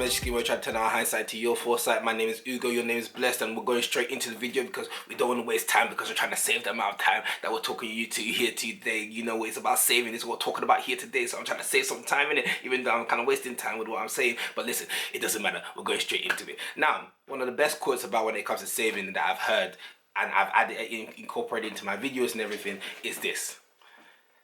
Basically, we're trying to turn our hindsight to your foresight. My name is Ugo, your name is Blessed, and we're going straight into the video because we don't want to waste time, because we're trying to save the amount of time that we're talking to you to here today. You know, it's about saving, it's what we're talking about here today, so I'm trying to save some time in it, even though I'm kind of wasting time with what I'm saying. But listen, it doesn't matter, we're going straight into it. Now, one of the best quotes about when it comes to saving that I've heard and I've added incorporated into my videos and everything is this: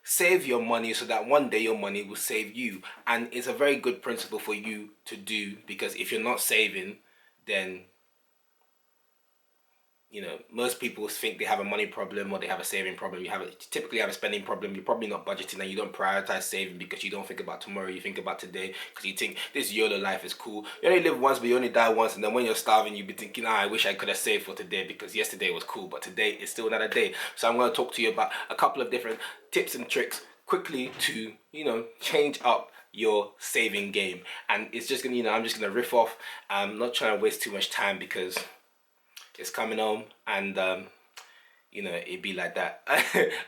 save your money so that one day your money will save you. And it's a very good principle for you to do, because if you're not saving, then most people think they have a money problem or they have a saving problem. You typically have a spending problem. You're probably not budgeting and you don't prioritize saving because you don't think about tomorrow, you think about today, because you think this YOLO life is cool. You only live once, but you only die once, and then when you're starving, you'll be thinking, I wish I could have saved for today because yesterday was cool, but today is still another day. So I'm going to talk to you about a couple of different tips and tricks quickly to change up your saving game. And it's just gonna I'm just gonna riff off. I'm not trying to waste too much time because it's coming home and it'd be like that.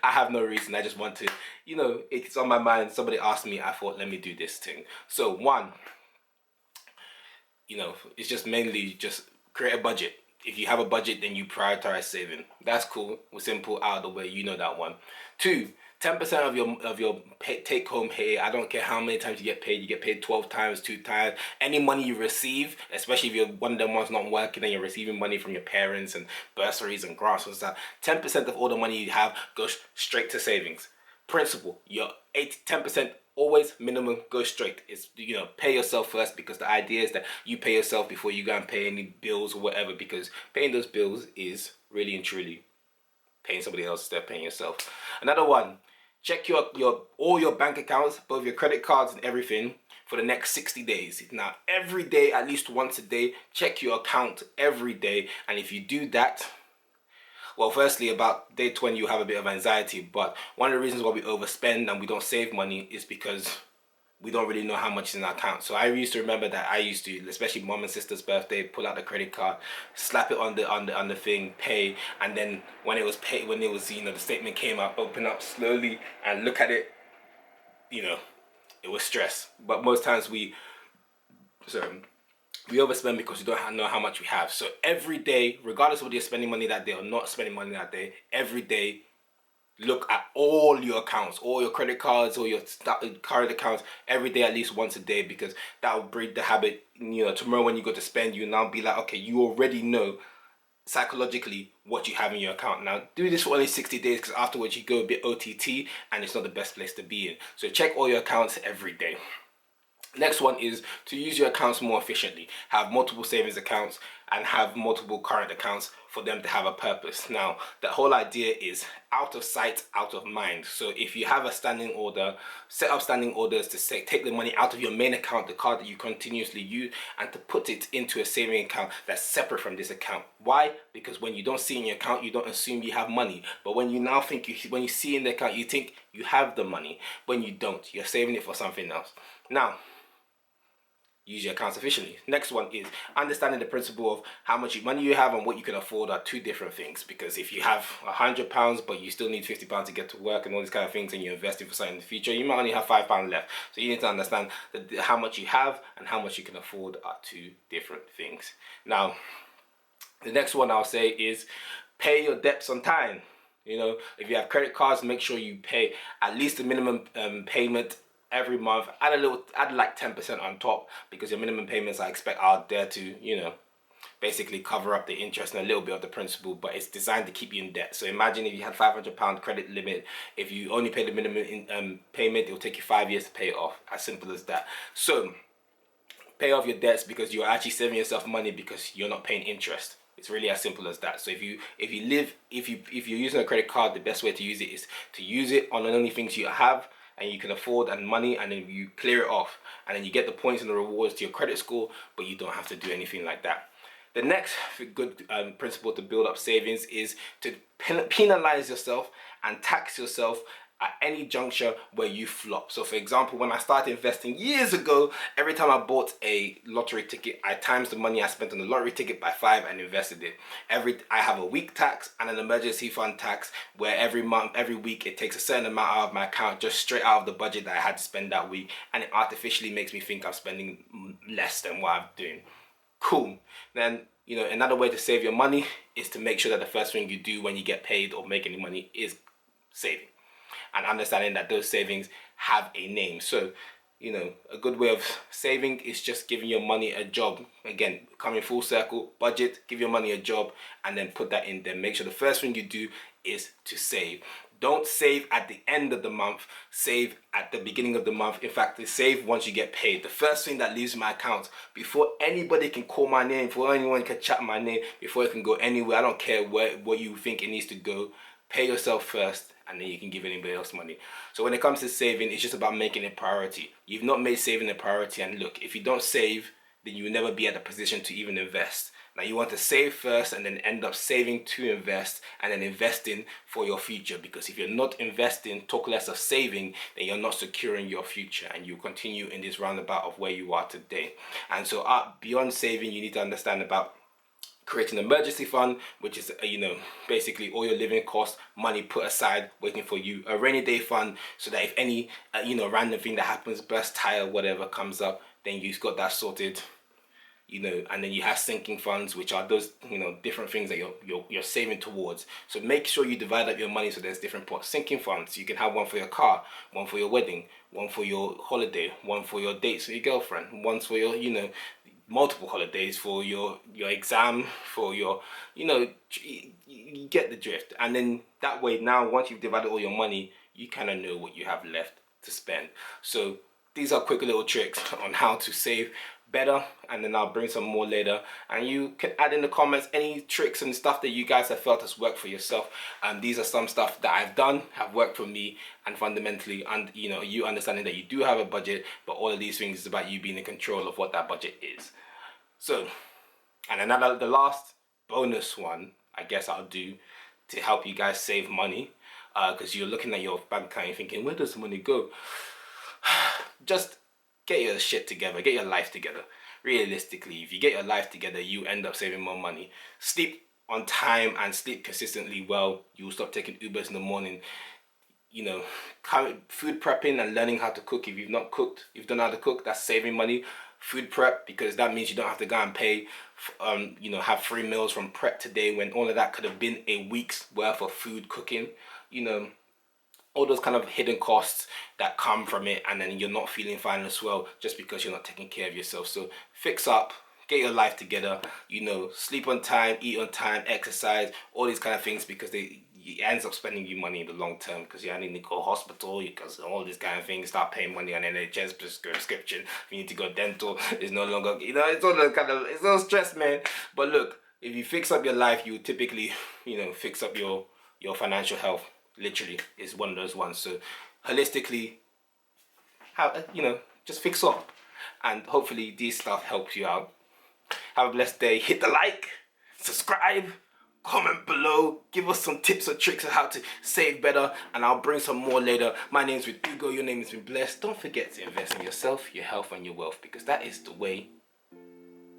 I have no reason, I just want to, it's on my mind. Somebody asked me, I thought, let me do this thing. So one, it's just mainly just create a budget. If you have a budget, then you prioritize saving. That's cool. We're simple, out of the way. You know that one. Two, 10% of your take home here. I don't care how many times you get paid. You get paid 12 times, 2 times. Any money you receive, especially if you're one of them ones not working and you're receiving money from your parents and bursaries and grants and stuff, 10% of all the money you have goes straight to savings. Principle: your 10% always minimum goes straight. It's pay yourself first, because the idea is that you pay yourself before you go and pay any bills or whatever, because paying those bills is really and truly paying somebody else instead of paying yourself. Another one: check all your bank accounts, both your credit cards and everything, for the next 60 days. Now, every day, at least once a day, check your account every day. And if you do that, well, firstly, about day 20, you have a bit of anxiety. But one of the reasons why we overspend and we don't save money is because we don't really know how much is in our account. So I used to remember that I used to, especially mom and sister's birthday, pull out the credit card, slap it on the thing, pay, and then when it was the statement came out, open up slowly and look at it. It was stress. But most times we overspend because we don't know how much we have. So every day, regardless of whether you're spending money that day or not spending money that day, every day, look at all your accounts, all your credit cards, all your current accounts, every day, at least once a day, because that will breed the habit. Tomorrow when you go to spend, you now be like, okay, you already know psychologically what you have in your account. Now, do this for only 60 days, because afterwards you go a bit OTT and it's not the best place to be in. So check all your accounts every day. Next one is to use your accounts more efficiently. Have multiple savings accounts and have multiple current accounts for them to have a purpose. Now, the whole idea is out of sight, out of mind. So if you have a standing order, set up standing orders to say, take the money out of your main account, the card that you continuously use, and to put it into a saving account that's separate from this account. Why? Because when you don't see in your account, you don't assume you have money. But when you now think, when you see in the account, you think you have the money. When you don't, you're saving it for something else. Now, use your accounts efficiently. Next one is understanding the principle of how much money you have and what you can afford are two different things. Because if you have £100 but you still need £50 to get to work and all these kind of things, and you're investing for something in the future, you might only have £5 left. So you need to understand that how much you have and how much you can afford are two different things. Now, the next one I'll say is pay your debts on time. If you have credit cards, make sure you pay at least the minimum payment every month. Add like 10% on top, because your minimum payments, I expect, are there to basically cover up the interest and a little bit of the principal, but it's designed to keep you in debt. So imagine if you had £500 credit limit, if you only pay the minimum payment, it will take you 5 years to pay it off. As simple as that. So pay off your debts, because you're actually saving yourself money because you're not paying interest. It's really as simple as that. So if you're using a credit card, the best way to use it is to use it on the only things you have and you can afford and money, and then you clear it off, and then you get the points and the rewards to your credit score, but you don't have to do anything like that. The next good principle to build up savings is to penalize yourself and tax yourself at any juncture where you flop. So for example, when I started investing years ago, every time I bought a lottery ticket, I times the money I spent on the lottery ticket by 5 and invested it. I have a week tax and an emergency fund tax where every month, every week, it takes a certain amount out of my account, just straight out of the budget that I had to spend that week, and it artificially makes me think I'm spending less than what I'm doing. Cool. Then, another way to save your money is to make sure that the first thing you do when you get paid or make any money is saving, and understanding that those savings have a name. So, a good way of saving is just giving your money a job. Again, coming full circle, budget, give your money a job, and then put that in there. Make sure the first thing you do is to save. Don't save at the end of the month, save at the beginning of the month. In fact, save once you get paid. The first thing that leaves my account, before anybody can call my name, before anyone can chat my name, before it can go anywhere, I don't care what you think it needs to go, pay yourself first, and then you can give anybody else money. So when it comes to saving, it's just about making it a priority. You've not made saving a priority, and look, if you don't save, then you will never be at the position to even invest. Now you want to save first and then end up saving to invest, and then investing for your future, because if you're not investing, talk less of saving, then you're not securing your future, and you continue in this roundabout of where you are today. And so beyond saving, you need to understand about creating an emergency fund, which is basically all your living costs, money put aside waiting for you. A rainy day fund, so that if any random thing that happens, burst tire, whatever comes up, then you've got that sorted. And then you have sinking funds, which are those different things that you're saving towards. So make sure you divide up your money so there's different pots. Sinking funds, you can have one for your car, one for your wedding, one for your holiday, one for your dates with your girlfriend, one for your multiple holidays, for your exam, for your you get the drift. And then that way, now once you've divided all your money, you kind of know what you have left to spend. So these are quick little tricks on how to save better, and then I'll bring some more later, and you can add in the comments any tricks and stuff that you guys have felt has worked for yourself. And these are some stuff that I've done, have worked for me, and fundamentally, and you understanding that you do have a budget, but all of these things is about you being in control of what that budget is. So, and the last bonus one I guess I'll do to help you guys save money, because you're looking at your bank account and thinking, where does the money go? Just get your shit together, get your life together. Realistically, if you get your life together, you end up saving more money. Sleep on time and sleep consistently well. You'll stop taking Ubers in the morning. Food prepping and learning how to cook. If you've not cooked, you've done how to cook, that's saving money. Food prep, because that means you don't have to go and pay, have free meals from prep today, when all of that could have been a week's worth of food cooking. All those kind of hidden costs that come from it, and then you're not feeling fine as well just because you're not taking care of yourself. So fix up, get your life together, sleep on time, eat on time, exercise, all these kind of things, because it ends up spending you money in the long term, because you need to go hospital, because all these kind of things, start paying money on NHS prescription. If you need to go dental, it's no longer, it's all it's all stress, man. But look, if you fix up your life, you typically, fix up your financial health. Literally is one of those ones. So holistically, just fix up, and hopefully these stuff helps you out. Have a blessed day. Hit the like, subscribe, comment below, give us some tips or tricks on how to save better, and I'll bring some more later. My name's Hugo, your name has been blessed. Don't forget to invest in yourself, your health, and your wealth, because that is the way,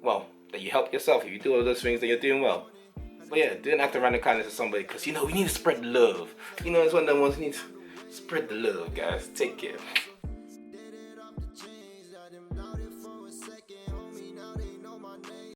that you help yourself. If you do all those things, then you're doing well. But yeah, do an act of random kindness to somebody, because we need to spread love. It's one of the ones we need to spread the love, guys. Take care.